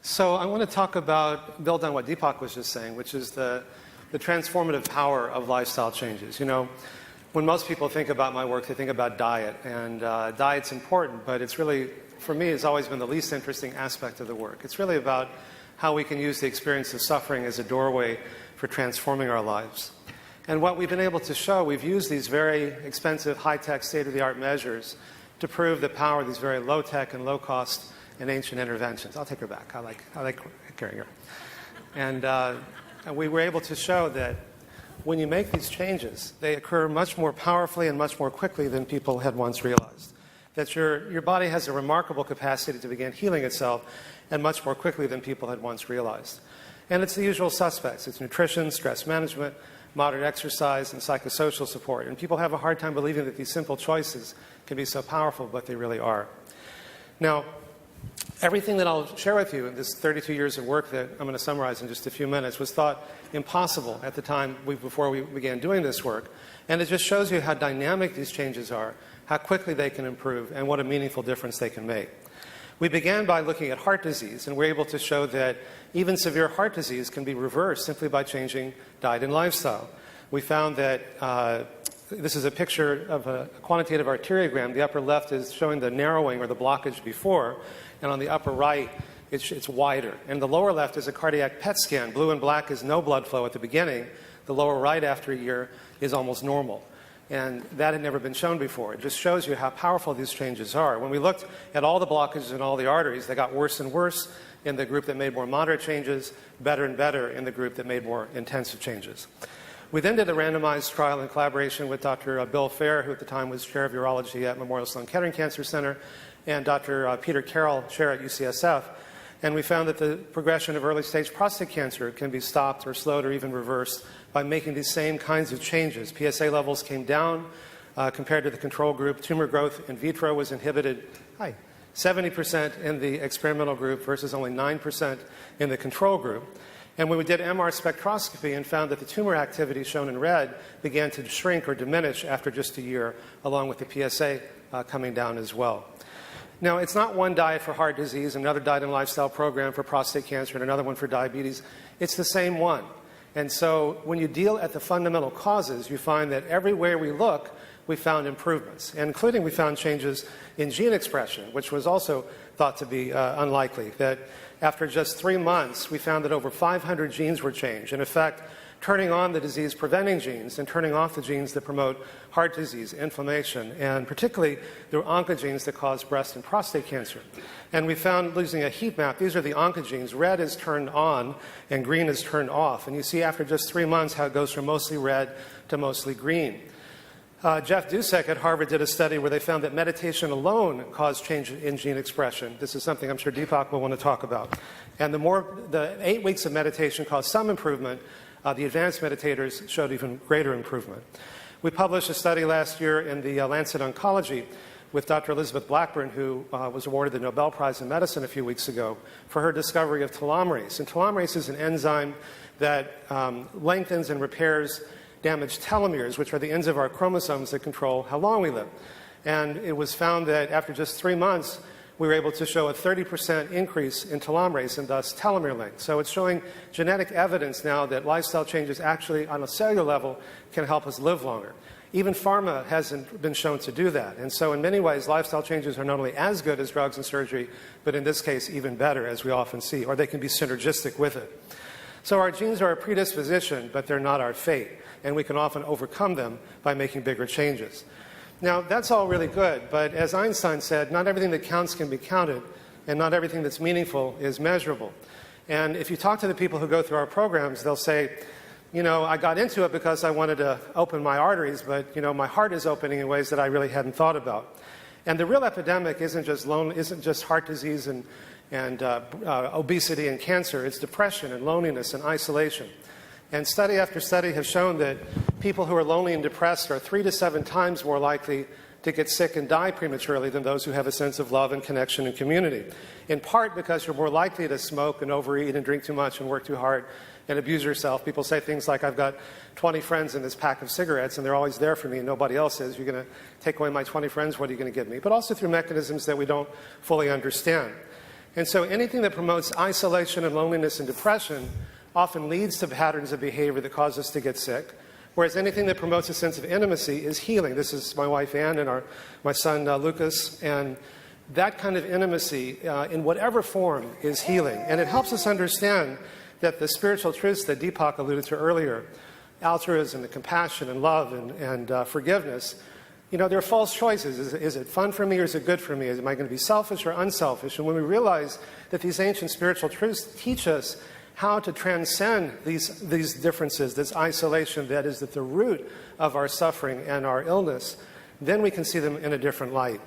So I want to build on what Deepak was just saying, which is the transformative power of lifestyle changes. You know, when most people think about my work, they think about diet, and diet's important, but it's really, for me, it's always been the least interesting aspect of the work. It's really about how we can use the experience of suffering as a doorway for transforming our lives. And what we've been able to show, we've used these very expensive, high-tech, state-of-the-art measures to prove the power of these very low-tech and low-cost and ancient interventions. I'll take her back. I like carrying her. And we were able to show that when you make these changes, they occur much more powerfully and much more quickly than people had once realized. That your body has a remarkable capacity to begin healing itself, and much more quickly than people had once realized. And it's the usual suspects. It's nutrition, stress management, moderate exercise, and psychosocial support. And people have a hard time believing that these simple choices can be so powerful, but they really are. Now, everything that I'll share with you in this 32 years of work that I'm going to summarize in just a few minutes was thought impossible at the time before we began doing this work. And it just shows you how dynamic these changes are, how quickly they can improve, and what a meaningful difference they can make. We began by looking at heart disease, and we're able to show that even severe heart disease can be reversed simply by changing diet and lifestyle. We found that this is a picture of a quantitative arteriogram. The upper left is showing the narrowing or the blockage before, and on the upper right, it's wider. And the lower left is a cardiac PET scan. Blue and black is no blood flow at the beginning. The lower right after a year is almost normal. And that had never been shown before. It just shows you how powerful these changes are. When we looked at all the blockages in all the arteries, they got worse and worse in the group that made more moderate changes, better and better in the group that made more intensive changes. We then did a randomized trial in collaboration with Dr. Bill Fair, who at the time was chair of urology at Memorial Sloan Kettering Cancer Center, and Dr. Peter Carroll, chair at UCSF. And we found that the progression of early-stage prostate cancer can be stopped or slowed or even reversed by making these same kinds of changes. PSA levels came down compared to the control group. Tumor growth in vitro was inhibited 70% in the experimental group versus only 9% in the control group. And when we did MR spectroscopy and found that the tumor activity shown in red began to shrink or diminish after just a year, along with the PSA coming down as well. Now, it's not one diet for heart disease, another diet and lifestyle program for prostate cancer, and another one for diabetes. It's the same one. And so when you deal at the fundamental causes, you find that everywhere we look, we found improvements, and including we found changes in gene expression, which was also thought to be unlikely. That after just 3 months, we found that over 500 genes were changed. In effect, turning on the disease-preventing genes and turning off the genes that promote heart disease, inflammation, and particularly the oncogenes that cause breast and prostate cancer. And we found, using a heat map, these are the oncogenes. Red is turned on and green is turned off. And you see after just 3 months how it goes from mostly red to mostly green. Jeff Dusek at Harvard did a study where they found that meditation alone caused change in gene expression. This is something I'm sure Deepak will want to talk about. And the 8 weeks of meditation caused some improvement. The advanced meditators showed even greater improvement. We published a study last year in the Lancet Oncology with Dr. Elizabeth Blackburn, who was awarded the Nobel Prize in Medicine a few weeks ago for her discovery of telomerase. And telomerase is an enzyme that lengthens and repairs damaged telomeres, which are the ends of our chromosomes that control how long we live. And it was found that after just 3 months, we were able to show a 30% increase in telomerase and thus telomere length. So it's showing genetic evidence now that lifestyle changes actually on a cellular level can help us live longer. Even pharma hasn't been shown to do that. And so in many ways, lifestyle changes are not only as good as drugs and surgery, but in this case, even better, as we often see, or they can be synergistic with it. So our genes are a predisposition, but they're not our fate. And we can often overcome them by making bigger changes. Now, that's all really good, but as Einstein said, not everything that counts can be counted, and not everything that's meaningful is measurable. And if you talk to the people who go through our programs, they'll say, you know, I got into it because I wanted to open my arteries, but, you know, my heart is opening in ways that I really hadn't thought about. And the real epidemic isn't just heart disease and obesity and cancer. It's depression and loneliness and isolation. And study after study have shown that people who are lonely and depressed are 3 to 7 times more likely to get sick and die prematurely than those who have a sense of love and connection and community. In part because you're more likely to smoke and overeat and drink too much and work too hard and abuse yourself. People say things like, I've got 20 friends in this pack of cigarettes and they're always there for me and nobody else is. You're going to take away my 20 friends, what are you going to give me? But also through mechanisms that we don't fully understand. And so anything that promotes isolation and loneliness and depression often leads to patterns of behavior that cause us to get sick, whereas anything that promotes a sense of intimacy is healing. This is my wife Ann and my son Lucas, and that kind of intimacy in whatever form is healing. And it helps us understand that the spiritual truths that Deepak alluded to earlier, altruism and compassion and love and forgiveness, they're false choices. Is it fun for me or is it good for me? Am I going to be selfish or unselfish? And when we realize that these ancient spiritual truths teach us how to transcend these differences, this isolation that is at the root of our suffering and our illness, then we can see them in a different light.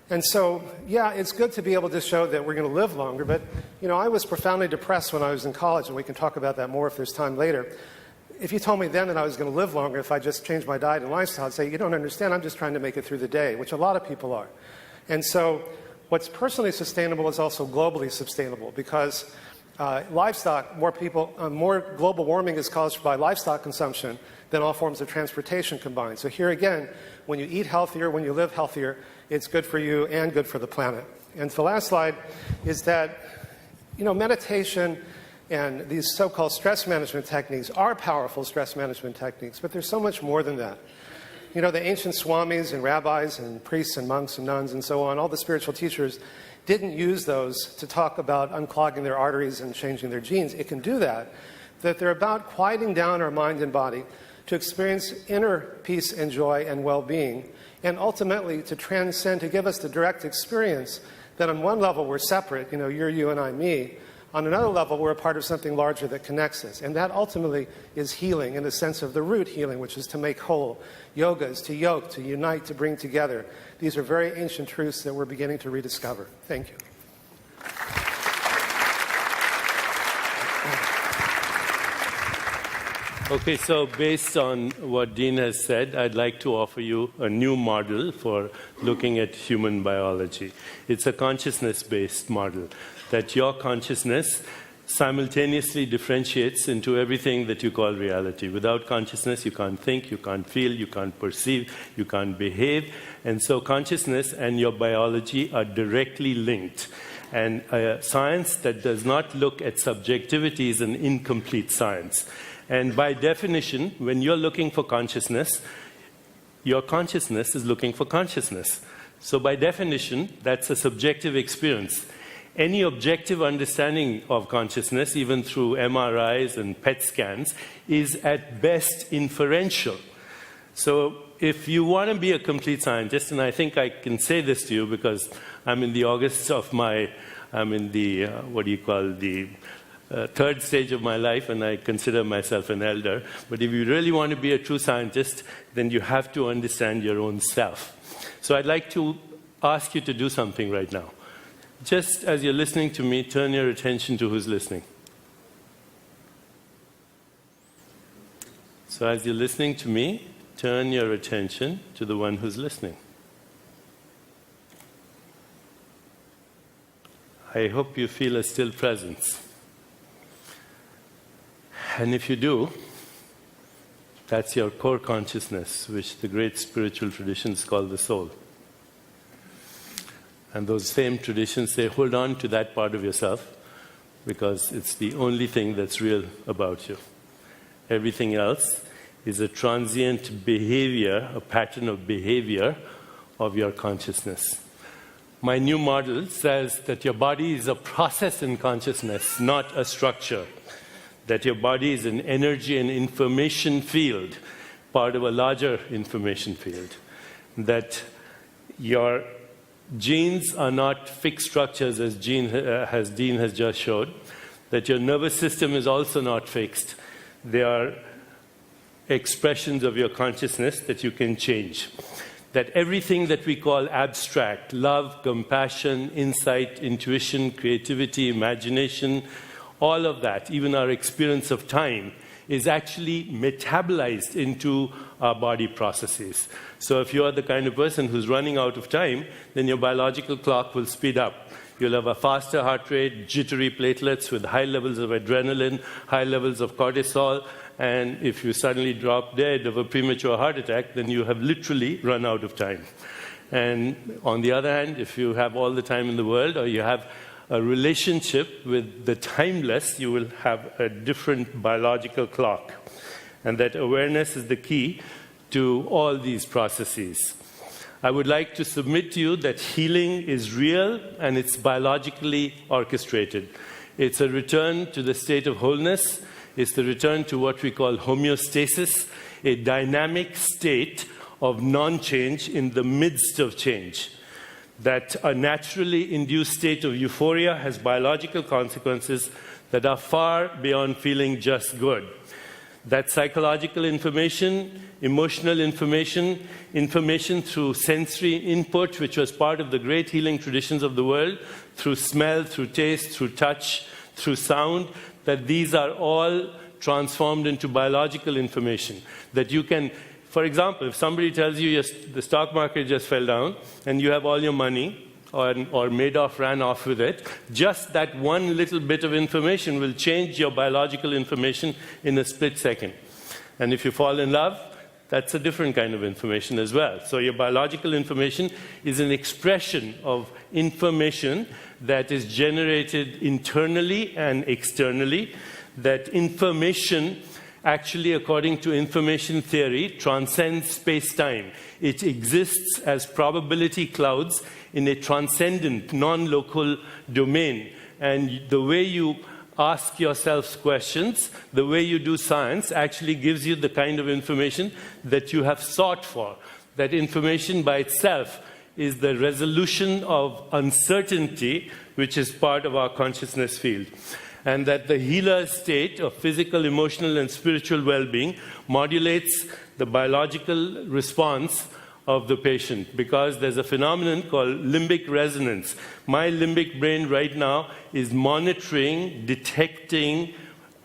And so, yeah, it's good to be able to show that we're going to live longer, but, I was profoundly depressed when I was in college, and we can talk about that more if there's time later. If you told me then that I was going to live longer if I just changed my diet and lifestyle, I'd say, you don't understand, I'm just trying to make it through the day, which a lot of people are. And so what's personally sustainable is also globally sustainable, because livestock, more global warming is caused by livestock consumption than all forms of transportation combined. So here again, when you eat healthier, when you live healthier, it's good for you and good for the planet. And the last slide is that, meditation and these so-called stress management techniques are powerful stress management techniques, but there's so much more than that. The ancient swamis and rabbis and priests and monks and nuns and so on, all the spiritual teachers didn't use those to talk about unclogging their arteries and changing their genes. It can do that they're about quieting down our mind and body to experience inner peace and joy and well-being, and ultimately to transcend, to give us the direct experience that on one level we're separate, you're you and I, me. On another level, we're a part of something larger that connects us. And that ultimately is healing in the sense of the root healing, which is to make whole. Yoga is to yoke, to unite, to bring together. These are very ancient truths that we're beginning to rediscover. Thank you. Okay, so based on what Dean has said, I'd like to offer you a new model for looking at human biology. It's a consciousness-based model, that your consciousness simultaneously differentiates into everything that you call reality. Without consciousness, you can't think, you can't feel, you can't perceive, you can't behave. And so consciousness and your biology are directly linked. And science that does not look at subjectivity is an incomplete science. And by definition, when you're looking for consciousness, your consciousness is looking for consciousness. So by definition, that's a subjective experience. Any objective understanding of consciousness, even through MRIs and PET scans, is at best inferential. So if you want to be a complete scientist, and I think I can say this to you because I'm in the third stage of my life, and I consider myself an elder. But if you really want to be a true scientist, then you have to understand your own self. So I'd like to ask you to do something right now. Just as you're listening to me, turn your attention to who's listening. So as you're listening to me, turn your attention to the one who's listening. I hope you feel a still presence. And if you do, that's your core consciousness, which the great spiritual traditions call the soul. And those same traditions say, hold on to that part of yourself, because it's the only thing that's real about you. Everything else is a transient behavior, a pattern of behavior of your consciousness. My new model says that your body is a process in consciousness, not a structure. That your body is an energy and information field, part of a larger information field. That your genes are not fixed structures, as Dean has just showed. That your nervous system is also not fixed. They are expressions of your consciousness that you can change. That everything that we call abstract, love, compassion, insight, intuition, creativity, imagination, all of that, even our experience of time, is actually metabolized into our body processes. So if you are the kind of person who's running out of time, then your biological clock will speed up. You'll have a faster heart rate, jittery platelets with high levels of adrenaline, high levels of cortisol, and if you suddenly drop dead of a premature heart attack, then you have literally run out of time. And on the other hand, if you have all the time in the world, or you have a relationship with the timeless, you will have a different biological clock. And that awareness is the key to all these processes. I would like to submit to you that healing is real and it's biologically orchestrated. It's a return to the state of wholeness. It's the return to what we call homeostasis, a dynamic state of non-change in the midst of change. That a naturally induced state of euphoria has biological consequences that are far beyond feeling just good. That psychological information, emotional information, information through sensory input, which was part of the great healing traditions of the world, through smell, through taste, through touch, through sound, that these are all transformed into biological information. That you can, for example, if somebody tells you the stock market just fell down and you have all your money, or Madoff ran off with it, just that one little bit of information will change your biological information in a split second. And if you fall in love, that's a different kind of information as well. So your biological information is an expression of information that is generated internally and externally. That information, actually, according to information theory, transcends space-time. It exists as probability clouds in a transcendent, non-local domain. And the way you ask yourselves questions, the way you do science, actually gives you the kind of information that you have sought for. That information by itself is the resolution of uncertainty, which is part of our consciousness field. And that the healer state of physical, emotional, and spiritual well-being modulates the biological response of the patient, because there's a phenomenon called limbic resonance. My limbic brain right now is monitoring, detecting,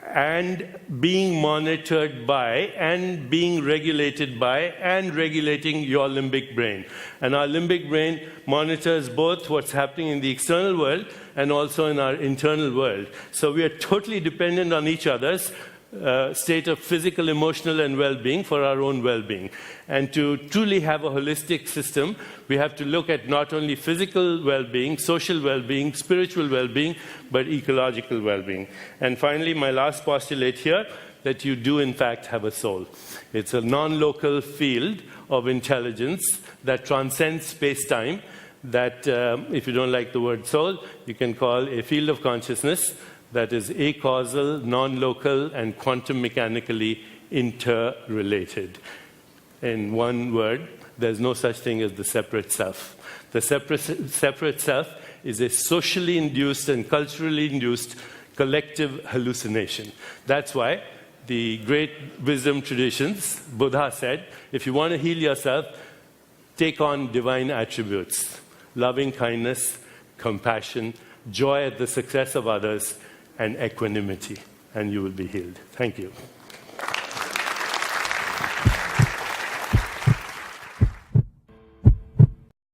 and being monitored by, and being regulated by, and regulating your limbic brain. And our limbic brain monitors both what's happening in the external world and also in our internal world. So we are totally dependent on each other's state of physical, emotional, and well-being for our own well-being. And to truly have a holistic system, we have to look at not only physical well-being, social well-being, spiritual well-being, but ecological well-being. And finally, my last postulate here, that you do in fact have a soul. It's a non-local field of intelligence that transcends space-time, that if you don't like the word soul, you can call a field of consciousness that is acausal, non-local, and quantum mechanically interrelated. In one word, there's no such thing as the separate self. The separate self is a socially induced and culturally induced collective hallucination. That's why the great wisdom traditions, Buddha said, if you want to heal yourself, take on divine attributes: loving kindness, compassion, joy at the success of others, and equanimity, and you will be healed. Thank you.